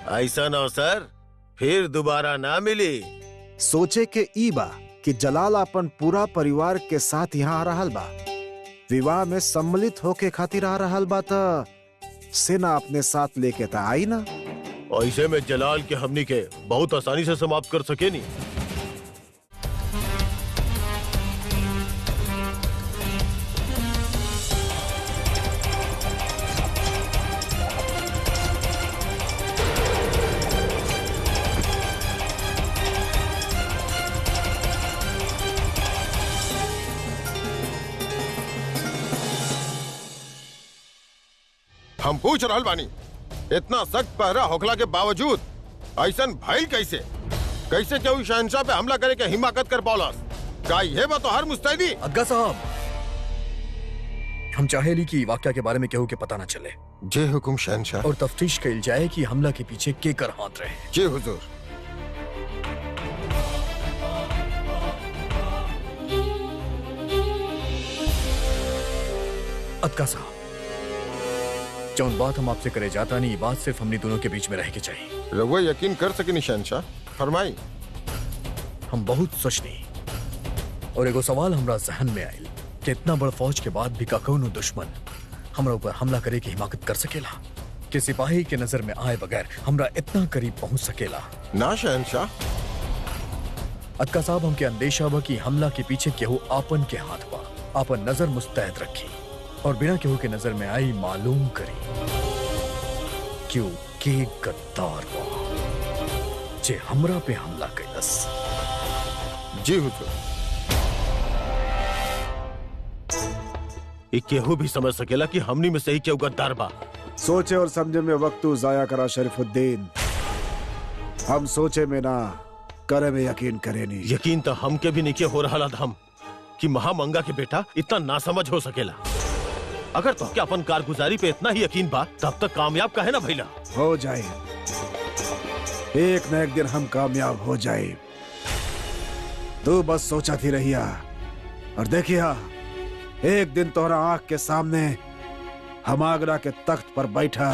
ऐसा अवसर फिर दोबारा ना मिली। सोचे के ई बा कि जलाल अपन पूरा परिवार के साथ यहाँ आ रहल बा, विवाह में सम्मिलित होके खातिर आ रहल बा, त सेना अपने साथ लेके ता आई ना। ऐसे में जलाल के हमनी के बहुत आसानी से समाप्त कर सके नहीं। हम पूछ रहल बानी, इतना सख्त पहरा होखला के बावजूद ऐसन भइल कैसे? कैसे केहू शहंशाह पे हमला करे के हिम्मत कर पौलस? का ये बा तो हर मुस्तैदी? अग्गा साहब, हम चाहेली कि वाकया के बारे में केहू के पता न चले। जी हुकुम शहंशाह। और तफ्तीश कइल जाए कि हमला के पीछे केकर हाथ रहे। जी हुजूर। अक्का साहब, जौन बात हम आपसे करे जाता नहीं, बात सिर्फ हमने दोनों के बीच में रह के चाहिए। रघुआ यकीन कर सके शहंशाह, फरमाई। हम बहुत सोचनी और एगो सवाल हमरा जहन में आयल कि इतना बड़ फौज के बाद भी का कौनो दुश्मन हमरा ऊपर हमला करे की हिमाकत कर सकेला? कि सिपाही के नजर में आए बगैर हमरा इतना करीब पहुंच सकेला? ना शहंशाह। अक्का साहब, हमके अंदेशा बा कि हमला के पीछे केहू आपन के हाथ बा। आपन नजर मुस्तैद रखी और बिना केहू के नजर में आई मालूम करी क्यों के गद्दार बा जे हमरा पे हमला कैलस। जी हुजूर। ये केहू भी समझ सकेला कि हमनी में सही केहू गद्दार बा। सोचे और समझे में वक्त जाया करा शरीफुद्दीन। हम सोचे में ना, करे में यकीन करे नहीं। यकीन तो हमके भी नहीं हो रहा हम कि महामंगा के बेटा इतना नासमझ हो सकेला। अगर तो क्या अपन कारगुजारी पे इतना ही यकीन बा, तब तक कामयाब काहे ना भइला? हो जाए, एक न एक दिन हम कामयाब हो जाए। तू बस सोचा थी रहिया और देखिया, एक दिन तोहरा आंख के सामने हम आगरा के तख्त पर बैठा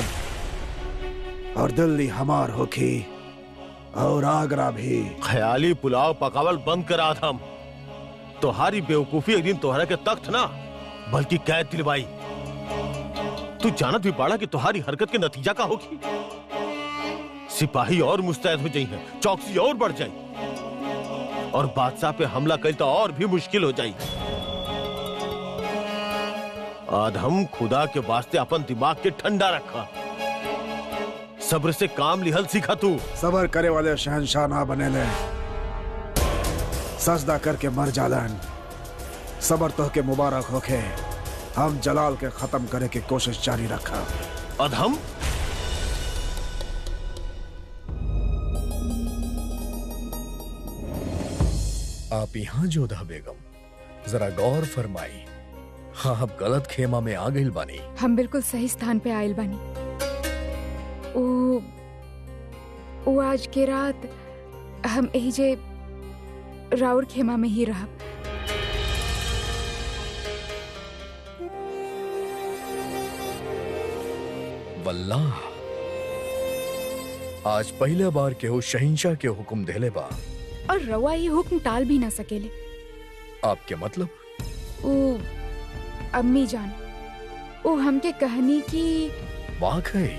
और दिल्ली हमार होखी और आगरा भी। ख्याली पुलाव पकावल बंद करा हम। तोहारी बेवकूफी एक दिन तोहरा के तख्त ना बल्कि कैद दिलवाई। तू जानत भी पड़ा कि तुम्हारी हरकत के नतीजा का होगी? सिपाही और मुस्तैद हो जाई है, चौकसी और बढ़ जाई और बादशाह पे हमला कल तो और भी मुश्किल हो जाई। आदम, खुदा के वास्ते अपन दिमाग के ठंडा रखा, सब्र से काम लिहल सीखा। तू सबर करे वाले शहंशाह ना बने ले, सजदा करके मर जालन। सबर तो के मुबारक होके। हम जलाल के खत्म करे की कोशिश जारी रखा। अधम, आप यहाँ जोधा बेगम, जरा गौर फरमाई। हाँ, आप गलत खेमा में आ गइल बानी। हम बिल्कुल सही स्थान पे आयल बानी। ओ आज के रात हम यही जे राउर खेमा में ही रहब। वल्लाह, आज पहला बार केहू शहिंशाह के हुक्म देले बा और रवा ये हुक्म टाल भी ना सकेले। आपके मतलब? ओ अम्मी जान, ओ हमके कहनी की वाकई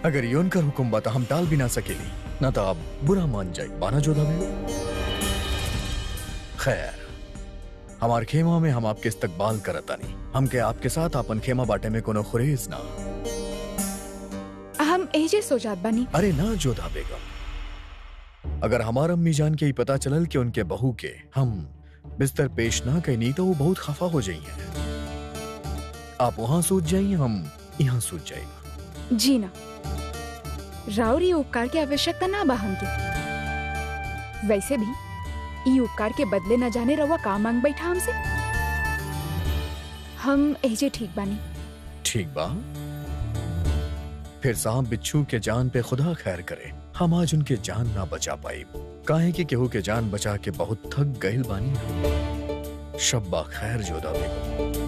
अगर ये उनका हुक्म बता हम टाल भी ना सकेली, ना तो आप बुरा मान जाए बाना जोधा में। खैर, हमार खेमा में हम आपके इस्तकबाल करता नहीं। हमके आपके साथ अपन खेमा बाटे में कोनो खुरेज ना। हम एजे सोचात बनी। अरे ना जोधा बेगम, अगर हमार अम्मी जान के ही पता चलल कि उनके बहू के हम बिस्तर पेश ना कहनी तो वो बहुत खफा हो जाइए। आप वहां सूझ जाइए, हम यहाँ सूझ जाएगा। जी ना, राउरी उपकार की आवश्यकता ना बा हमके। वैसे भी ई उपकार के बदले न जाने रवा काम मांग बैठा हमसे। हम एजे ठीक बानी। ठीक बा, फिर सांप बिच्छू के जान पे खुदा खैर करे। हम आज उनके जान ना बचा पाई, काहे कि केहू के जान बचा के बहुत थक गइल बानी। शब्बा खैर जोधा बेगम।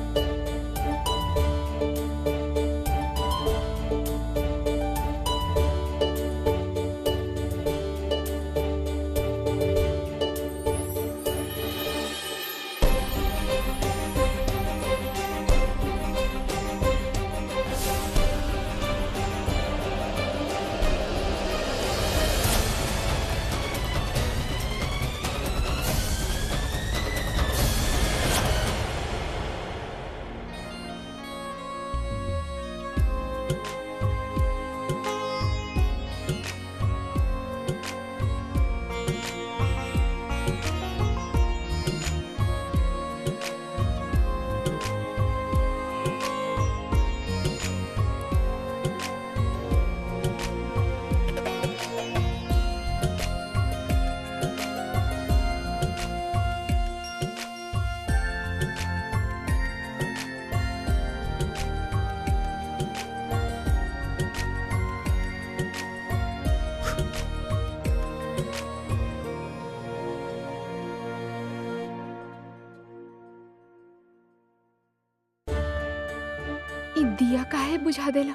दिया काहे बुझा देला।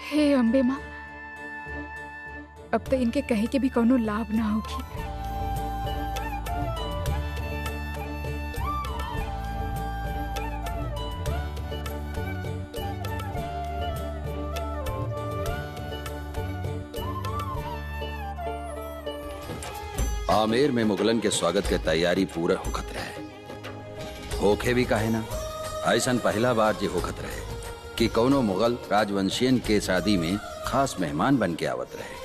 हे अम्बे माँ, अब तो इनके कहे के भी कोनो लाभ ना होगी। आमेर में मुगलन के स्वागत के तैयारी पूरे होखत रहे। होखे भी काहे ना, ऐसन पहला बार जे होखत रहे कि कौनो मुगल राजवंशियन के शादी में खास मेहमान बन के आवत रहे।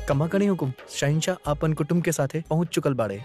कमा कणी हुकुम, शहंशाह अपन कुटुंब के साथे पहुंच चुकल बाड़े।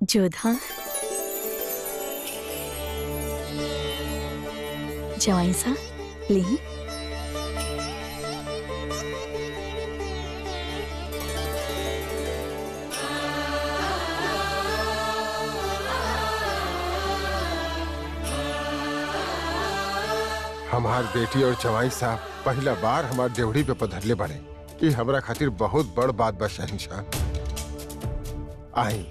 जोधा, जवाइसा ली। हमार बेटी और जवाई साहब पहला बार हमार देवड़ी पे पधरले बने। ये हमरा खातिर बहुत बड़ बात बा शहंशाह। आई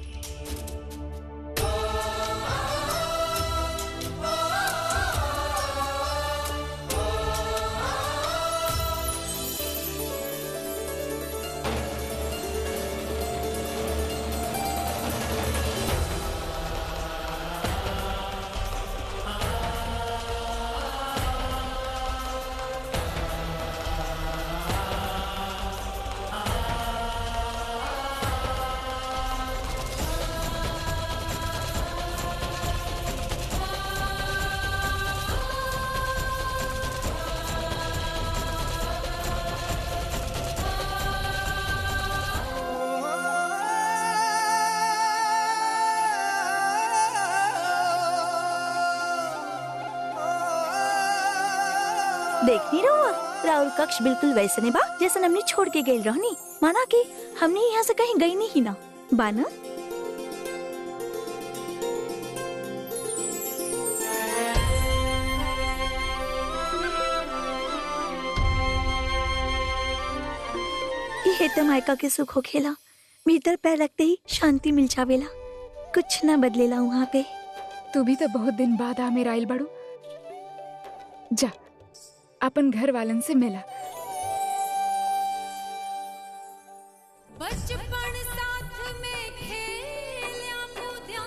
देखनी रहुआ, राहुल कक्ष बिल्कुल वैसे ने बा जैसे हमने छोड़ के गई रहनी। माना कि हमने यहाँ से कहीं गई नहीं ना बाना। ये तो मायका के सुख हो खेला, भीतर पैर रखते ही शांति मिल जावेला, कुछ ना बदलेला वहाँ पे। तू भी तो बहुत दिन बाद आ मेरा आइल बड़ू। जा अपन घर वालन से मिला। बचपन साथ में खेल्या कूद्या,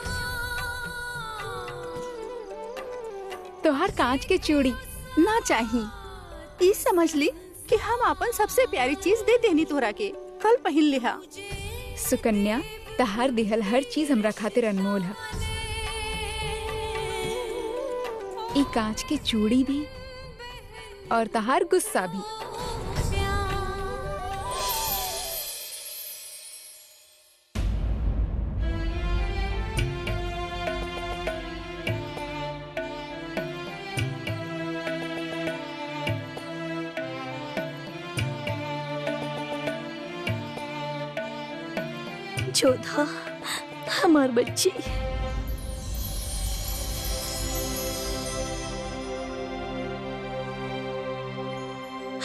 तोहार कांच के चूड़ी ना चाहिए। ई समझ ली कि हम अपन सबसे प्यारी चीज दे देनी तोरा के। कल पहन लिहा। सुकन्या, तहार दिहल हर चीज हमरा खातिर अनमोल है। ई कांच के चूड़ी भी और तहार गुस्सा भी। जोधा, हमार बच्ची।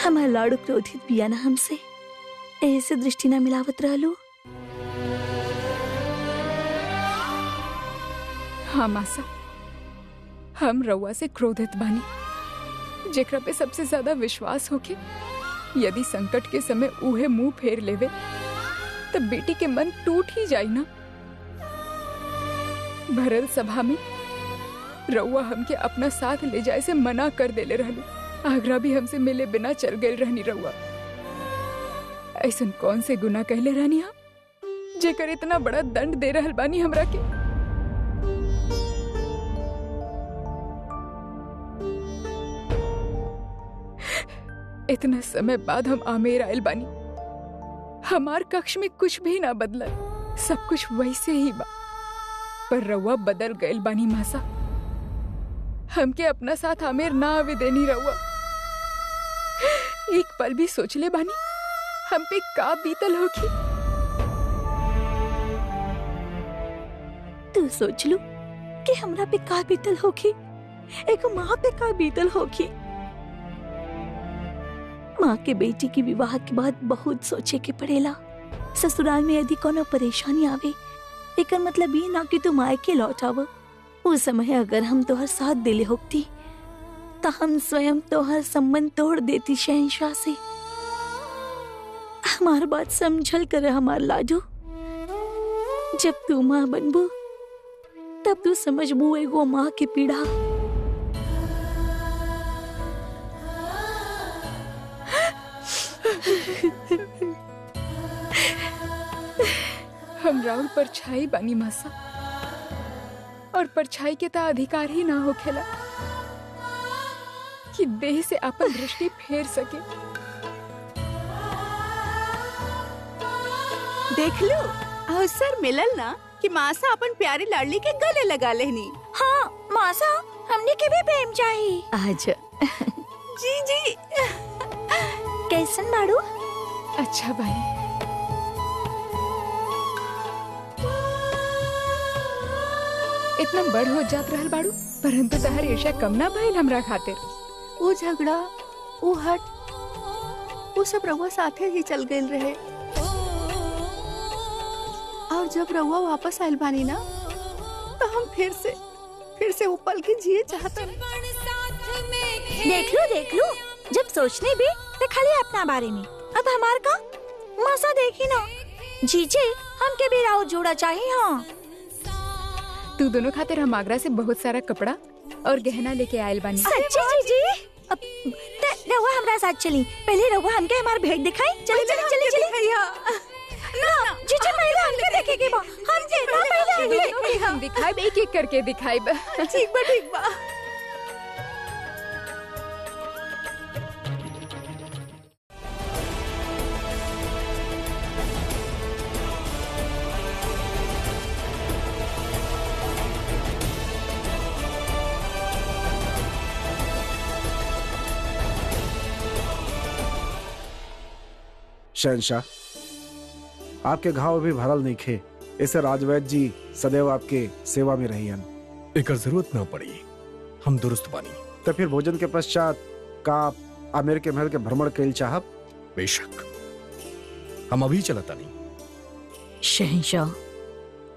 हमार लाडू क्रोधित बिया ना हमसे, ऐसे दृष्टि ना मिलावत रहलू। हाँ मासा, हम रउआ से क्रोधित बानी, जेकरा पे सबसे ज्यादा विश्वास होके यदि संकट के समय उहे मुंह फेर लेवे तब बेटी के मन टूट ही जाई ना। भरल सभा में रउआ हमके अपना साथ ले जाए से मना कर देले रहलू। आगरा भी हमसे मिले बिना चल गए रहनी रउआ। ऐसन कौन से गुनाह कहले रहनी हम जेकर इतना बड़ा दंड दे रहल बानी हमरा के। इतना समय बाद हम आमेर आयल बानी, हमार कक्ष में कुछ भी ना बदलल, सब कुछ वैसे ही बा। पर रउआ बदल गइल बानी मासा। हमके अपना साथ आमेर ना आवे देनी रउआ। एक पल भी सोचले बानी हम पे का बीतल होगी। तू सोच लू कि हमरा पे का बीतल होगी, एक माँ पे का बीतल होगी। माँ के बेटी की विवाह के बाद बहुत सोचे के पड़ेला। ससुराल में यदि कोनो परेशानी आवे, एकर मतलब ये ना कि तू मायके लौट आव। उस समय अगर हम तोहर साथ दिले होती तो हम स्वयं तोहर संबंध तोड़ देती शहंशाह से। हमार बात समझल कर हमार लाडू। जब तू माँ बनबू तब तू समझबू एगो माँ की पीड़ा। हम राउर परछाई बानी मासा, और परछाई के ता अधिकार ही ना होखेला कि देह से अपन दृष्टि फेर सके। देख लो, अवसर मिलल ना कि मासा अपन प्यारी लाडली के गले लगा लेनी। हाँ मासा, हमने के भी प्रेम चाहिए आज। जी जी। कैसन बाड़ू? अच्छा भाई। इतना बड़ हो जात रहल बाड़ू, परंतु तहर ईर्ष्या कम ना भइल हमरा खातिर। वो झगड़ा, वो हट, वो सब रउआ साथे ही चल गइल रहे। और जब रउआ वापस आइल बानी ना तो हम फिर से वो पल के जिए चाहते। देख लो, जब सोचने भी तो खाली अपना बारे में। अब हमार का मासा देखी ना। जीजे, हमके भी राव जोड़ा चाहिए। हाँ, तू दोनों खातिर हम आगरा से बहुत सारा कपड़ा और गहना लेके आयल बानी। सच्ची जीजी? अब रउआ हमरा साथ चली। पहले रउआ हमके हमार भेंट दिखाई। चली। ना जीजी, पहले हमके देखेगी बा। हम दिखाइब, एक एक करके दिखाइब। ठीक बा। शहंशाह, आपके घाव भी भरल नहीं खे। इसे राजवैद्य जी सदैव आपके सेवा में रही। एकर जरूरत ना पड़ी, हम दुरुस्त बानी। तो फिर भोजन के पश्चात का आप आमेर के महल के भ्रमण कैल चाहब? बेशक, हम अभी चलता नहीं। शहंशाह,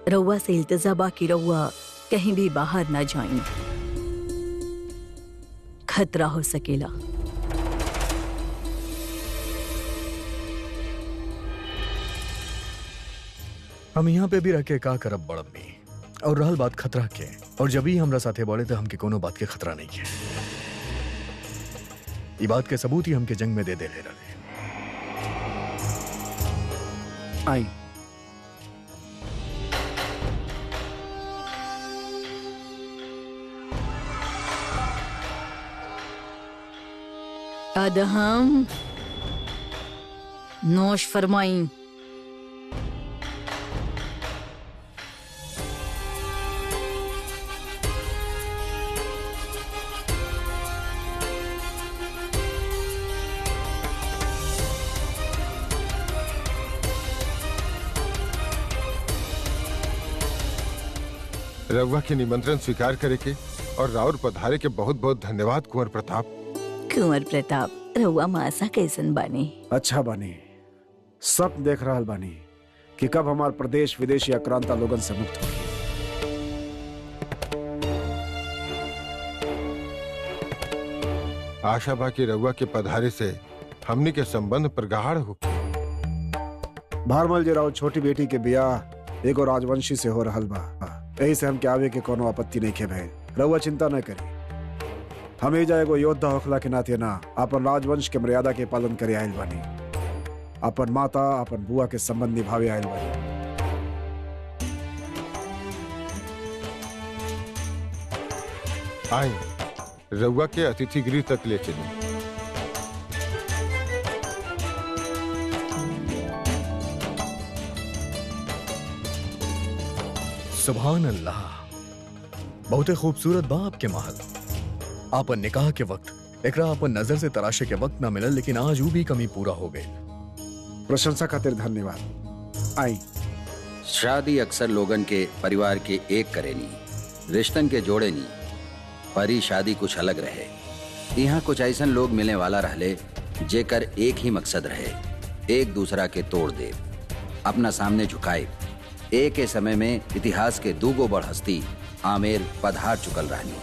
रउआ से इल्तिजा बा कि रउआ कहीं भी बाहर ना जाए, खतरा हो सकेला। हम यहाँ पे भी रह के का करब बड़म्मी। और रहल बात खतरा के, और जब ही हमरा साथे बोले तो हमके कोनो बात के खतरा नहीं है। ये बात के सबूत ही हमके जंग में दे रहे। आई। अदहम नोश फरमाई। रघुआ के निमंत्रण स्वीकार करे के और राउर पधारे के बहुत बहुत धन्यवाद कुंवर प्रताप। कुंवर प्रताप, रउआ मासा कैसन बानी? अच्छा बानी। सब देख रहा बानी कि कब हमार प्रदेश विदेशी आक्रांता लोगन से मुक्त होगी। आशा बा कि रघुआ के पधारे से हमनी के संबंध प्रगाढ़ हो। भारमल जी राव छोटी बेटी के ब्याह एगो राजवंशी से हो रहल बा। यही से हम के आवे के कोनो आपत्ति नहीं के भइल। रउआ चिंता न करी। हम एजा एगो योद्धा होखला के नाते ना अपन राजवंश के मर्यादा के पालन करे आयल बानी। अपन माता अपन बुआ के संबंध निभावे आयल बानी। आई रघुआ के अतिथि गृह तक ले चली। सुभान अल्लाह, बहुत खूबसूरत बा आपके महल। आपन निकाह के वक्त एकरा अपन नजर से तराशे के वक्त ना मिलल, लेकिन आज वो भी कमी पूरा हो गई। प्रशंसा खातिर धन्यवाद। आई। शादी अक्सर लोगन के परिवार के एक करेनी, रिश्तन के जोड़े नी। परी शादी कुछ अलग रहे। यहाँ कुछ ऐसन लोग मिलने वाला रहले जेकर एक ही मकसद रहे, एक दूसरा के तोड़ दे, अपना सामने झुकाए। एक के समय में इतिहास के दूगो बड़ हस्ती आमेर पधार चुकल रहनी।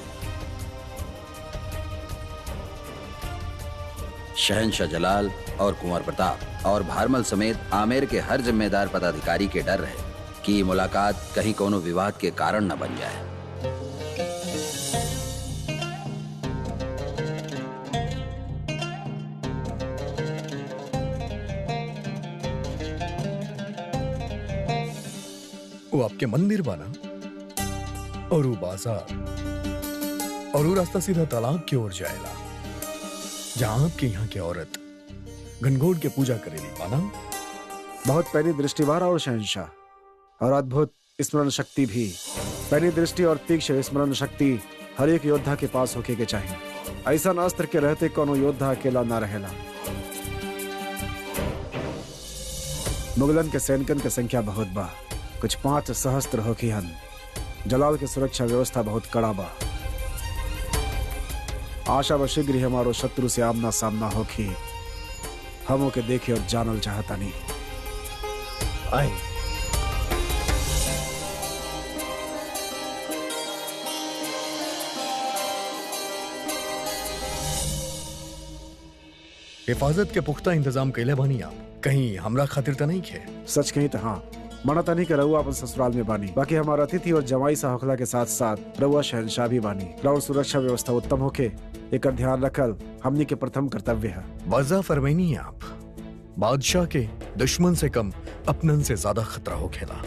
शहंशाह जलाल और कुंवर प्रताप और भारमल समेत आमेर के हर जिम्मेदार पदाधिकारी के डर रहे कि मुलाकात कहीं कोनो विवाद के कारण न बन जाए। वो आपके मंदिर बना और वो बाजार और वो रास्ता सीधा तालाब की ओर जाएला, जहां आपके यहाँ की औरत घनघोर के पूजा करेली बाना। बहुत पैनी दृष्टिवार और शहंशाह और अद्भुत स्मरण शक्ति भी। पैनी दृष्टि और तीक्ष्ण स्मरण शक्ति हर एक योद्धा के पास होके के चाहिए। ऐसा अस्त्र के रहते कोनो योद्धा अकेला ना रहेला। मुगलन के सैनिकन के संख्या बहुत बा, कुछ 5 सहस्त्र होकी हन। जलाल की सुरक्षा व्यवस्था बहुत कड़ा बा। आशा व शीघ्र ही हमारो शत्रु से आमना सामना होगी। हम ओके देखे और जानल चाहता नहीं। आई। हिफाजत के पुख्ता इंतजाम कैले बानी आप? कहीं हमरा खातिर तो नहीं खे? सच कहीं तो हाँ, मना तो नहीं कर रहुआ अपन ससुराल में बानी। बाकी हमारा अतिथि और जवाई सा होखला के साथ साथ रहुआ शहंशाह भी बानी। राउर सुरक्षा व्यवस्था उत्तम होके एक ध्यान रखल हमनी के प्रथम कर्तव्य है। वाज़ा फरमाइनी आप, बादशाह के दुश्मन से कम अपनन से ज्यादा खतरा हो खेला।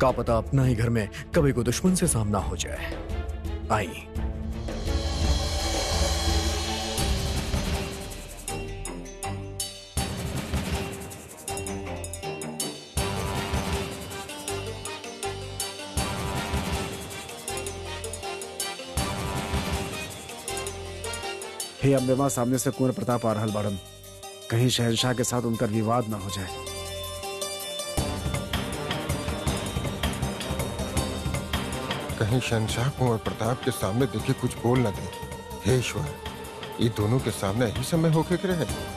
का पता अपना ही घर में कभी को दुश्मन से सामना हो जाए। आई। हे अम्बे मां, सामने से कुंवर प्रताप आ रहल बाड़न। कहीं शहंशाह के साथ उनका विवाद ना हो जाए। कहीं शहंशाह कुंवर प्रताप के सामने देखे कुछ बोल न दे। हे ईश्वर, ये दोनों के सामने यही समय होके के रहे।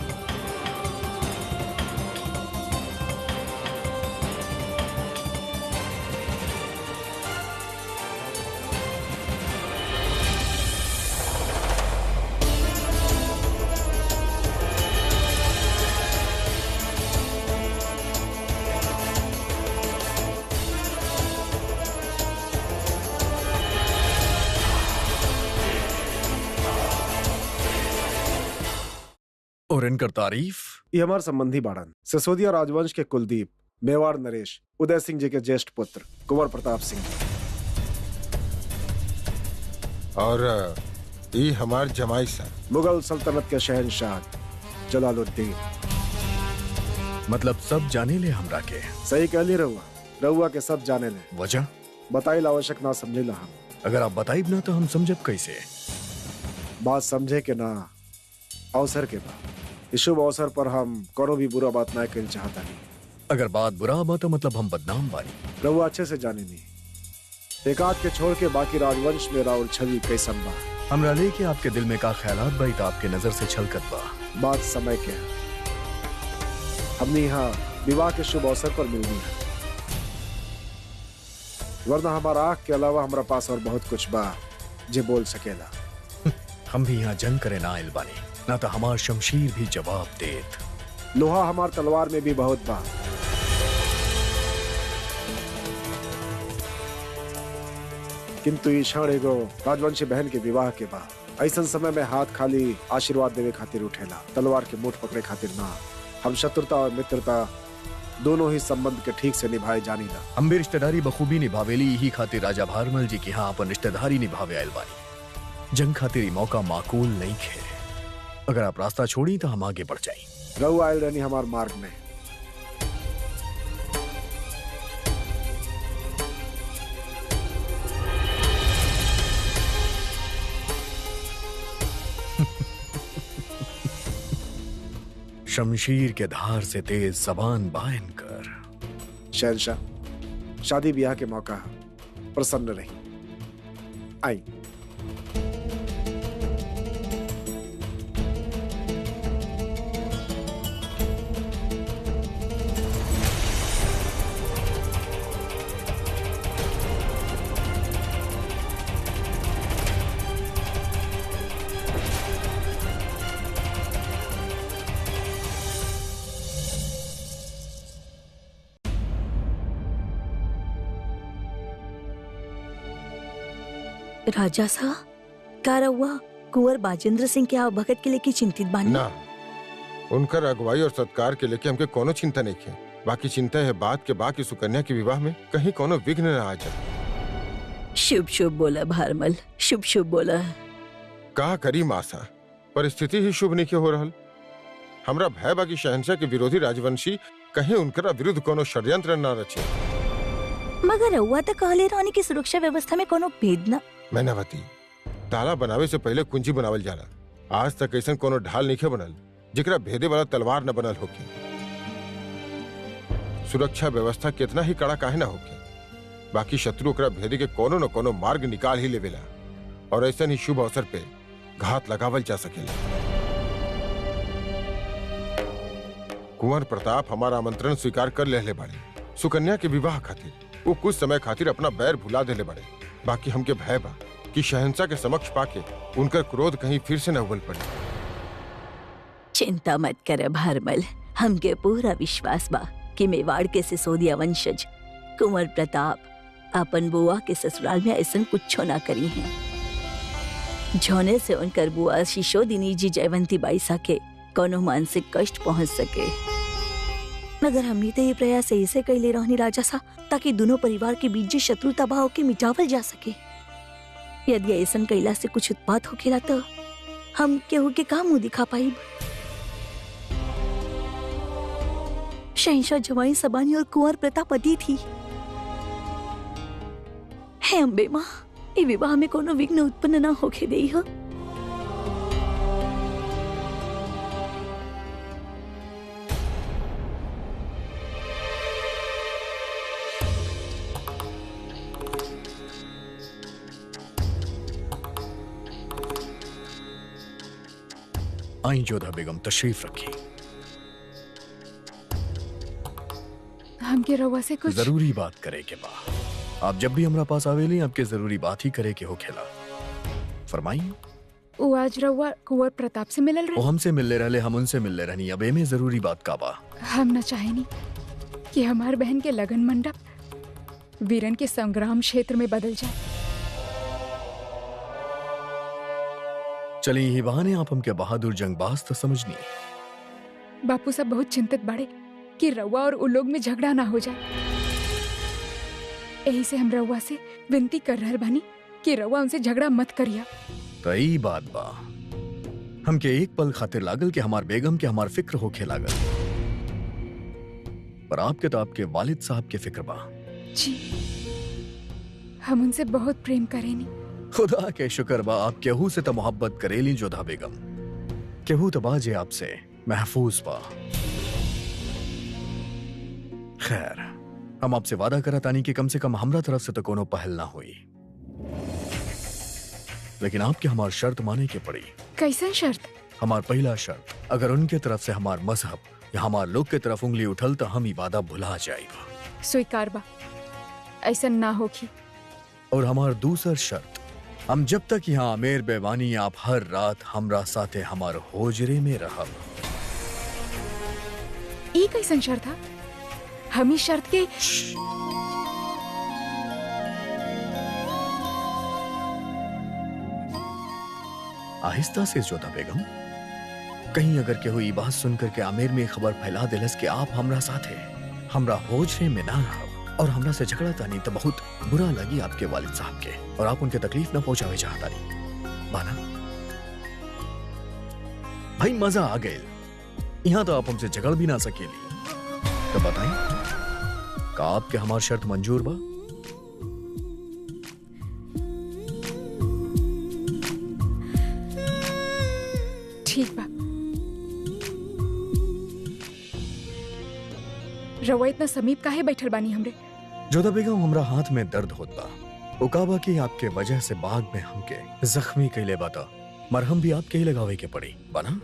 और इनकर तारीफ? ये हमारे संबंधी बाड़न, सिसोदिया राजवंश के कुलदीप मेवाड़ नरेश उदय सिंह जी के ज्येष्ठ पुत्र कुंवर प्रताप सिंह जी। और ये हमार जमाई सर मुगल सल्तनत के शहंशाह जलालुद्दीन। मतलब सब जाने ले हमरा के। सही कहली रहुआ, रहुआ के सब जाने ले। वजह बताइल आवश्यक ना समझेला हम। अगर आप बताइब ना तो हम समझब कैसे। बात समझे के ना अवसर के बाद इस शुभ अवसर पर हम कोनो भी बुरा बात ना कहना चाहता नहीं। अगर बात बुरा बा तो मतलब हम बदनाम बानी। रहुआ अच्छे से जाने नहीं। एक आध के छोड़ के बाकी राजवंश में राउर छवि कैसन बा। हमरा लेके आपके दिल में का ख्यालात बाई तो आपके नजर से छलकत बा। बात समय के है। हमने यहाँ विवाह के शुभ अवसर पर मिलनी है, वरना हमारा आँख के अलावा हमारा पास और बहुत कुछ बा जे बोल सकेला। हम भी यहाँ जंग करे ना आइल बानी, ना तो हमार शमशीर भी जवाब देत। लोहा हमार तलवार में भी बहुत बा। किंतु ये क्षण एगो राजवंशी बहन के विवाह के बाद ऐसा समय में हाथ खाली आशीर्वाद देवे खातिर उठेला, तलवार के मुठ पकड़े खातिर ना। हम शत्रुता और मित्रता दोनों ही संबंध के ठीक से निभाए जानी ना। हम भी रिश्तेदारी बखूबी निभावेली, यही खातिर राजा भारमल जी की यहाँ अपन रिश्तेदारी निभावे आयल बानी। जंग खातिर ये मौका माकूल नहीं खे। अगर आप रास्ता छोड़ी तो हम आगे बढ़ जाए। रहू आयल रहनी हमार मार्ग में। शमशीर के धार से तेज जबान बायन कर। शहंशाह, शादी ब्याह के मौका प्रसन्न रही। आई। राजा सा का रहुआ कुंवर बाजेंद्र सिंह के आप भगत के लेके चिंतित बानी? ना, उनकर अगुवाई और सत्कार के लेके हमके कोनो चिंता नहीं है। बाकी चिंता है बात के बाकी सुकन्या के विवाह में कहीं कोनो विघ्न न आ जाए। शुभ शुभ बोला भारमल, शुभ शुभ बोला। कहा करी मासा, परिस्थिति ही शुभ नहीं हो रहल। हमरा भय बाकी शहंशाह के विरोधी राजवंशी कहीं उनकरा विरुद्ध कोनो षड्यंत्र न रचे। मगर रहुआ तो कहले रानी की सुरक्षा व्यवस्था में कोनो भेद न। मैनावती, ताला बनावे से पहले कुंजी बनावल जाला। आज तक ऐसा कोनो ढाल नहीं बनल जिकरा भेदे वाला तलवार न बनल होके। सुरक्षा व्यवस्था कितना ही कड़ा काहे ना होके, बाकी शत्रु ओकरा भेदे के कोनो न कोनो मार्ग निकाल ही लेवेला और ऐसा ही शुभ अवसर पे घात लगावल जा सकेला। कुंवर प्रताप हमारा आमंत्रण स्वीकार कर लेले बाड़े। सुकन्या के विवाह खातिर वो कुछ समय खातिर अपना बैर भुला देले बाड़े। बाकी हमके भय बा कि शहंशाह के समक्ष पाके उनका क्रोध कहीं फिर से न उबल पड़े। चिंता मत करे भारमल, हमके पूरा विश्वास बा कि मेवाड़ के सिसोदिया वंशज कुंवर प्रताप अपन बुआ के ससुराल में ऐसा कुछ ना करी है, जोने से उनकर बुआ शिशोदिनी जी जयवंती बाई के कोनो मानसिक कष्ट पहुंच सके। मगर हमने तो ये प्रयास ऐसे कैले रहनी राजा सा ताकि दोनों परिवार के बीच जो शत्रुता भाव के मिटावल जा सके। यदि ऐसा कैला से कुछ उत्पात होखेला तो हम केहू के काम मुंह दिखा पाई। शहंशाह जवाई सबानी और कुंवर प्रताप अति थी। हे अम्बे माँ, ये विवाह में कोनो विघ्न उत्पन्न ना होके देई हो। आई जोधा बेगम, तशरीफ रखी। हमके रवा से कुछ जरूरी बात करे के बा। आप जब भी हमरा पास आवेली आपके जरूरी बात ही करे के हो खेला। फरमाई। वो आज रवा कुंवर प्रताप से मिलल वो रहे। हमसे मिलने रहले, हम उनसे मिलने रहनी। अब एमे जरूरी बात का बा? हम न चाहेनी कि हमार बहन के लगन मंडप वीरन के संग्राम क्षेत्र में बदल जाए। चली ही बहाने आप हमके बहादुर जंगबाज तो समझनी। बापू सब बहुत चिंतित बाड़े कि रउआ और उ लोग में झगड़ा ना हो जाए। यही से हम रउआ से विनती कर रहल बानी कि रउआ उनसे झगड़ा मत करिया। तो ई बात बा, हमके एक पल खातिर लागल कि हमार बेगम के हमार फिक्र होखे लागल, पर आपके तो आपके वालिद साहब के फिक्र बा। जी, हम उनसे बहुत प्रेम करेनी। खुदा के शुक्र बा आप केहू से तो मोहब्बत करेली जोधा बेगम, केहू तो बाजे आपसे महफूज बा। खैर, हम आपसे वादा करत आनी कि कम से कम हमरा तरफ से तो कोनो पहल ना हुई, लेकिन आपके हमार शर्त माने के पड़ी। कैसन शर्त? हमार पहला शर्त, अगर उनके तरफ से हमार मजहब या हमार लोग के तरफ उंगली उठल तो हम ई वादा भुला जाएगा। स्वीकार बा, ऐसा ना होगी। और हमार दूसर शर्त, हम जब तक यहाँ आमेर बेवानी आप हर रात हमरा साथे हमार होजरे में रहब। ई कैसन शर्त था? हम इस शर्त के आहिस्ता से जोधा बेगम, कहीं अगर केहू ई बात सुनकर के आमेर में खबर फैला दिलस कि आप हमरा साथे हमरा होजरे में ना रहब और हमरा से झगड़ा तानी, तो बहुत बुरा लगी आपके वालिद साहब के, और आप उनके तकलीफ न पहुंचावे चाहतानी। बाना भाई, मजा आ गए। यहाँ तो आप हमसे झगड़ भी ना सकेली। तो बताएं, का आपके हमार शर्त मंजूर बा? ठीक बा। रवा इतना समीप काहे बैठल बानी हमरे? जोधा बेगम, हमरा हाथ में दर्द होत बा। उकाबा की आपके वजह से बाग में हमके जख्मी कैले बाता, मरहम भी आपके ही लगावे के पड़ी बाना।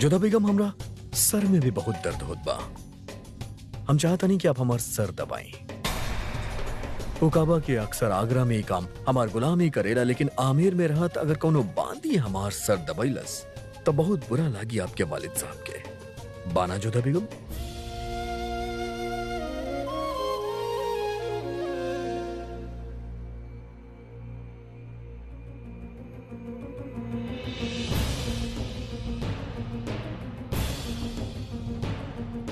जोधा बेगम, हमरा सर में भी बहुत दर्द होत बा। हम चाहता नहीं कि आप हमार सर दबाएं। उकाबा के अक्सर आगरा में ही काम हमार गुलामी करेला, लेकिन आमेर में रहत अगर कोनो बांदी हमार सर दबाइलस तो बहुत बुरा लागी आपके वालिद साहब के। बाना जोधा बेगम?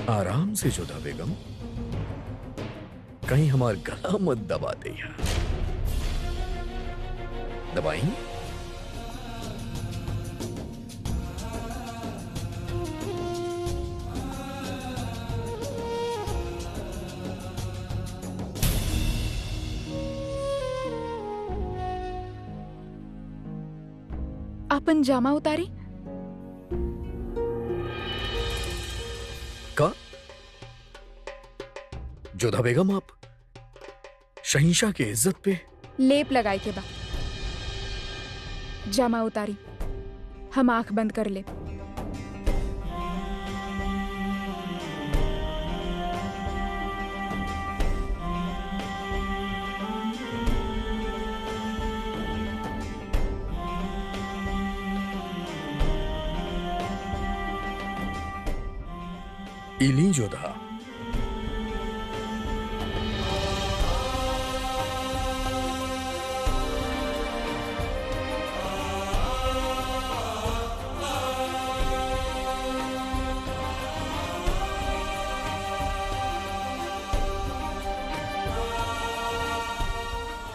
आराम से जोधा बेगम, कहीं हमार गला मत दबा दे। दबाई? अपन जामा उतारी। का? जोधा बेगम, आप शहींशाह के इज्जत पे लेप लगाए के बा। जामा उतारी, हम आंख बंद कर ले। इली जोधा,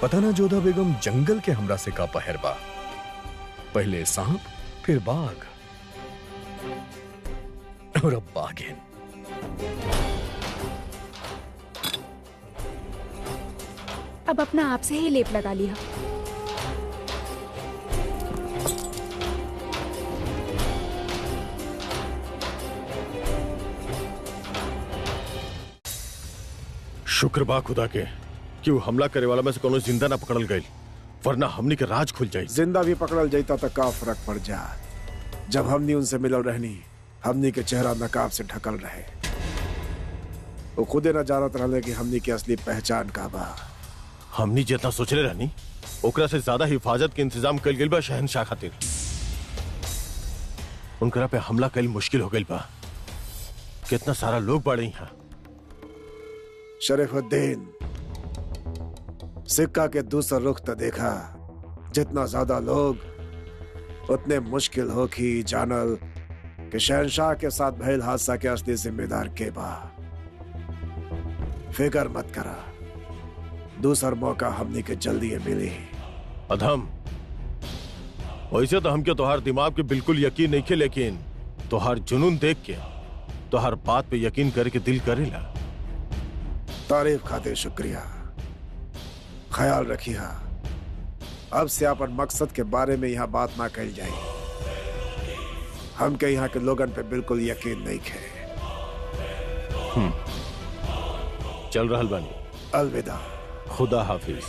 पता ना जोधा बेगम, जंगल के हमरा से का पहर बा। पहले सांप, फिर बाघ, और अब बाघिन। अब अपना आप से ही लेप लगा लिया। शुक्र बा खुदा के कि वो हमला करे वाला में से कोनो जिंदा ना पकड़ल गई, वरना हमनी के राज खुल जाई। जिंदा भी पकड़ल जाता तो का फर्क पड़ जा। जब हमनी उनसे मिलल रहनी, हमनी के चेहरा नकाब से ढकल रहे। वो खुदे न जानत रहे कि हमनी की असली पहचान का बा। हमनी जितना सोचले रहनी ओकरा से ज्यादा हिफाजत के इंतजाम कल गई बा शहनशाह खातिर। उनकरा पे हमला कल मुश्किल हो गई बा। कितना सारा लोग बाड़े यहाँ। शरीफुद्दीन, सिक्का के दूसरा रुख तो देखा। जितना ज्यादा लोग उतने मुश्किल हो कि जानल कि शहनशाह के साथ भयल हादसा के असली जिम्मेदार के बा। फिकर मत करा, दूसरा मौका हमने के जल्दी मिली। अधम, वैसे तो हमके तोहार दिमाग पे बिल्कुल यकीन नहीं खे, लेकिन तोहार जुनून देख के तोहार बात पे यकीन करके दिल करेला। तारीफ खातिर शुक्रिया। ख्याल रखिया, अब से अपन मकसद के बारे में यहाँ बात ना कही जाए। हमके यहाँ के लोगन पे बिल्कुल यकीन नहीं है। चल रहल बानी। अलविदा। खुदा हाफिज।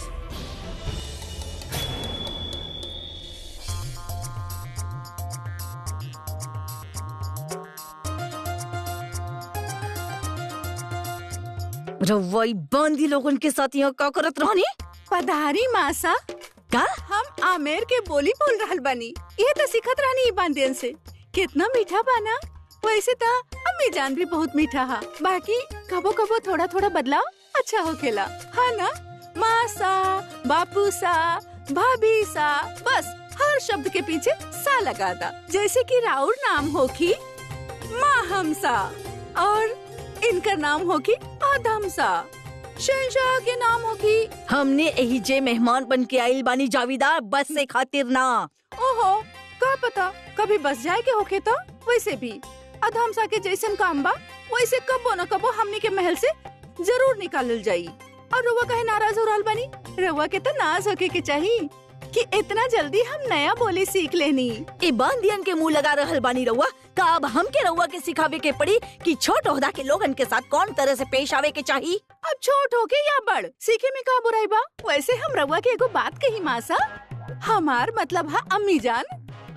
रवाई बांधी लोगन के साथ यहाँ का करत रहनी? पधारी मासा। का? हम आमेर के बोली बोल रहल बानी। ये तो सिखत रहनी ई बांधियन से। कितना मीठा बाना। वैसे तो अम्मी जान भी बहुत मीठा हा, बाकी कबो कबो थोड़ा थोड़ा बदलाव अच्छा होखेला, हाँ ना? मासा, बापू सा, भाभी सा, बस हर शब्द के पीछे सा लगा दा। जैसे कि राउर नाम होखी माँ हमसा और इनका नाम होखी आदम सा। शहनशाह के नाम होखी। हमने यही जे मेहमान बन के आइल बानी जावीदार, बस से खातिर ना। ओहो, का पता कभी बस जाए के होखे तो। वैसे भी अधम सा के जैसन काम बा, वैसे कबो न कबो हमनी के महल से जरूर निकालल जाई। और रउआ कहे नाराज हो रहल बानी? रउआ के तो नाज होके के चाहिए कि इतना जल्दी हम नया बोली सीख लेनी। ए बांधियन के मुंह लगा रहल बानी रउआ। का अब हमके रउआ के सिखावे के पड़ी कि छोट ओहदा के लोगन के साथ कौन तरह से पेश आवे के चाहिए? अब छोट होके या बड़, सीखे में का बुराई बा? वैसे हम रउआ के एगो बात कही मासा, हमार मतलब है अम्मी जान,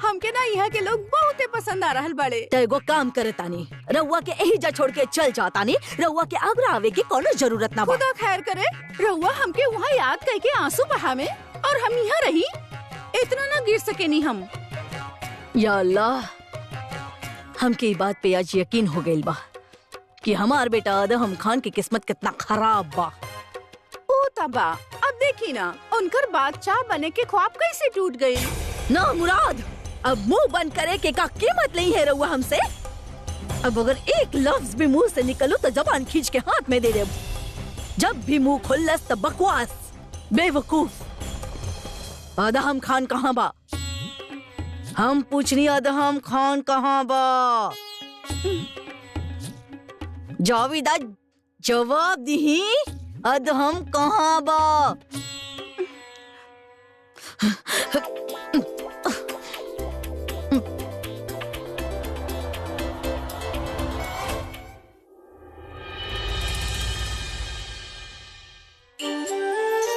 हमके ना यहाँ के लोग बहुते पसंद आ रहल बड़े। तो एगो काम करे तानी, रउआ के यही जा छोड़ के चल जातानी। रउआ के आगरा आवे की कोनो जरूरत ना बा। खुदा खैर करे, रउआ हमके वहाँ याद करके आंसू बहावे और हम यहाँ रही। इतना ना गिर सकेनी हम। या अल्लाह, हमके ई बात पे आज यकीन हो गइल बा कि हमार बेटा आदम खान की किस्मत कितना खराब बा। ओ तबा, अब देखी ना उनकर बादशाह बने के ख्वाब कैसे टूट गई। ना मुराद, अब मुंह बंद करे के का कीमत नहीं है रउआ हमसे। अब अगर एक लफ्ज भी मुंह से निकलू तो जबान खींच के हाथ में दे दे। जब भी मुंह खुल्लस तो बकवास, बेवकूफ। आदम खान कहाँ बा? हम पूछनी आदम खान कहाँ बा? जावेदा जवाब दी। आदम कहाँ बा?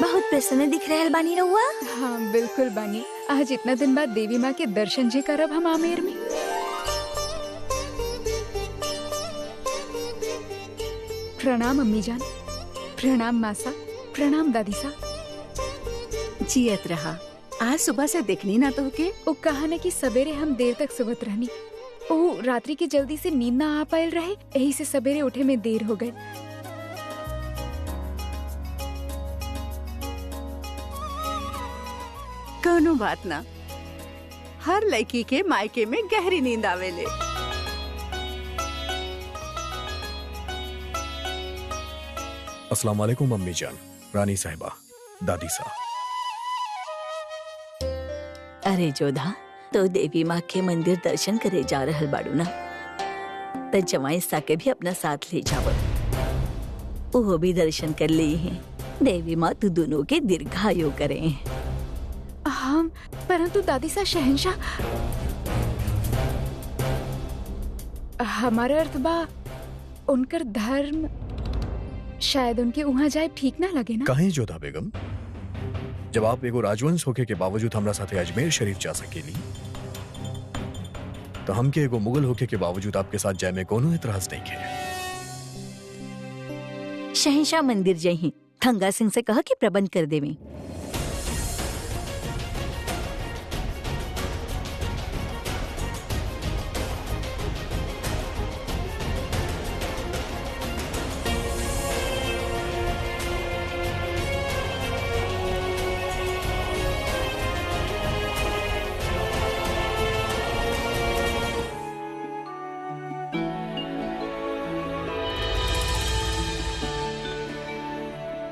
बहुत प्रसन्न दिख रहे बानी रहुआ। हाँ बिल्कुल बानी। आज इतना दिन बाद देवी माँ के दर्शन जे करब हम आमेर में। प्रणाम अम्मी जान, प्रणाम मासा, प्रणाम दादी सा। जियत रहा। आज सुबह से देखनी ना तो के। वो कहा न कि सवेरे हम देर तक सुबत रहनी। ओ रात्रि की जल्दी से नींद ना आ पायल रहे, यही से सवेरे उठे में देर हो गए। कोनो बात ना, हर लड़की के मायके में गहरी नींद आवेले। अस्सलाम वालेकुम अम्मी जान, रानी साहिबा, दादी सा। अरे जोधा, तो देवी माँ के मंदिर दर्शन करे जा रहल बाड़ू ना, तो जमाई सा के भी अपना साथ ले जाओ। वो भी दर्शन कर ली है। देवी माँ तू दोनों के दीर्घायु करें। हम, परंतु दादी सा शहनशाह, हमारा अर्थ बा उनकर धर्म। शायद उनके वहाँ जाए ठीक ना लगे ना। कहीं जोधा बेगम, जब आप एगो राजवंश होके के बावजूद हमरा साथे अजमेर शरीफ जा सकेली, तो हमके एगो मुगल होके के बावजूद आपके साथ जाए में कोनो एतराज नहीं है। शहंशाह मंदिर जही थंगा सिंह से कहा कि प्रबंध कर देवें।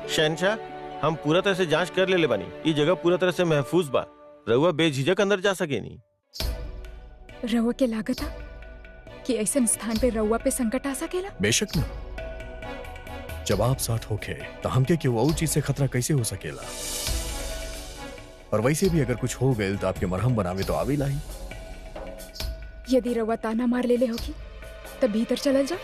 शहनशाह, हम पूरा तरह से जांच कर ले बानी। ये जगह पूरा तरह से महफूज बा। रउआ बेझिझक अंदर जा सके नी। रउआ के लागत था कि ऐसा स्थान पे रउआ पे संकट आ सकेला। बेशक न, जब आप साथ होके तो हमके क्यों और चीज से खतरा कैसे हो सकेला। और वैसे भी अगर कुछ हो गए तो आपके मरहम बनावे तो आवे लाई। यदि रउआ ताना मार ले होगी तब भीतर चलल जा।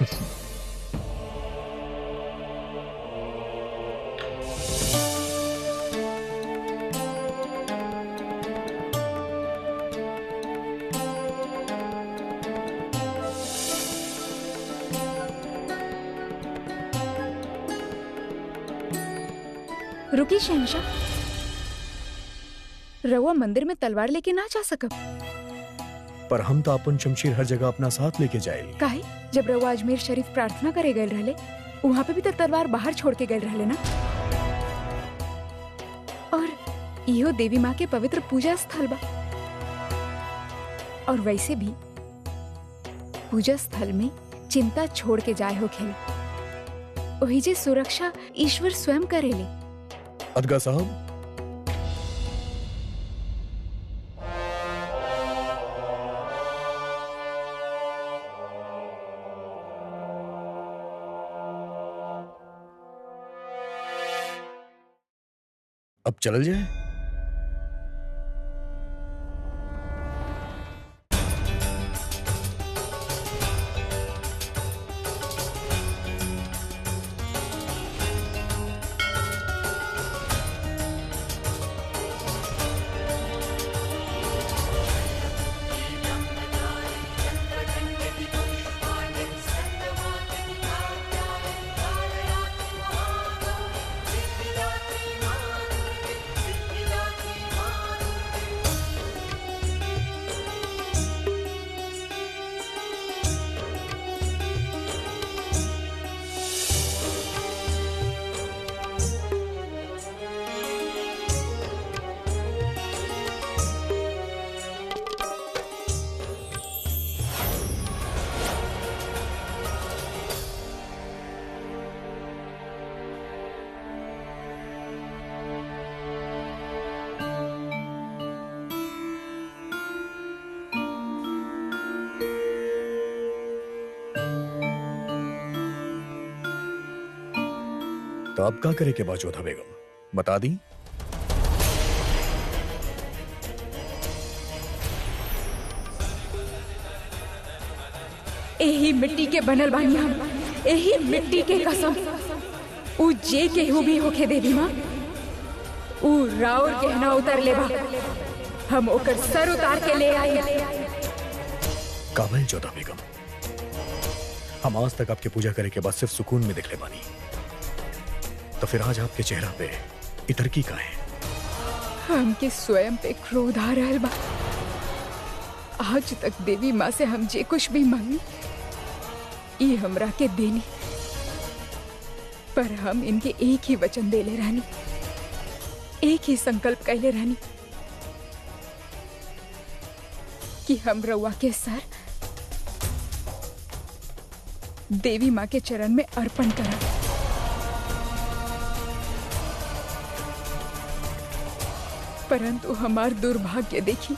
रुकी शहंशाह, रउआ मंदिर में तलवार लेके ना जा सकब। पर हम तो अपन शमशीर हर जगह अपना साथ लेके जाएली। काहे? जब रउआ अजमेर शरीफ प्रार्थना करे गए रहले, वहाँ पे भी तो तलवार बाहर छोड़ के गए रहले ना। और इहो देवी माँ के पवित्र पूजा स्थल बा। और वैसे भी पूजा स्थल में चिंता छोड़ के जाए हो खेले। वही जे सुरक्षा ईश्वर स्वयं करेले। अदगा साहब, अब चल जाए। तो अब क्या करे के बाद जोधा बेगम, बता दी। यही मिट्टी के बनल बानी हम, यही मिट्टी के कसम। उ जे केहू भी होके देवी माँ, उ राउर गहना उतर लेबा, हम ओकर सर उतार के ले आई। काबिल जोधा बेगम, हम आज तक आपकी पूजा करे के बाद सिर्फ सुकून में दिखले बानी, तो फिर आज आपके चेहरा पे इतर की का है? हमके स्वयं पे क्रोध आ रहल बा। आज तक देवी माँ से हम जे कुछ भी मांगी, ये हमरा के देनी। पर हम इनके एक ही वचन देले रहनी, एक ही संकल्प कैले रहनी कि हम रउआ के सर देवी माँ के चरण में अर्पण करब। परंतु हमार दुर्भाग्य देखी,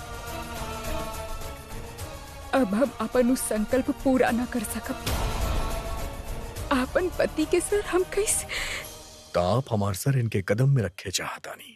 अब हम अपन उस संकल्प पूरा न कर सकब। अपन पति के सर हम कैसे? तो आप हमार सर इनके कदम में रखे चाहता नहीं।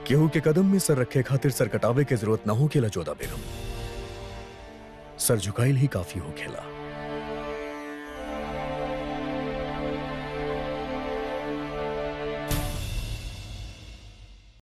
केहू के कदम में सर रखे खातिर सर कटावे के जरूरत ना हो खेला जोधा बेगम। सर झुकाइल ही काफी हो खेला।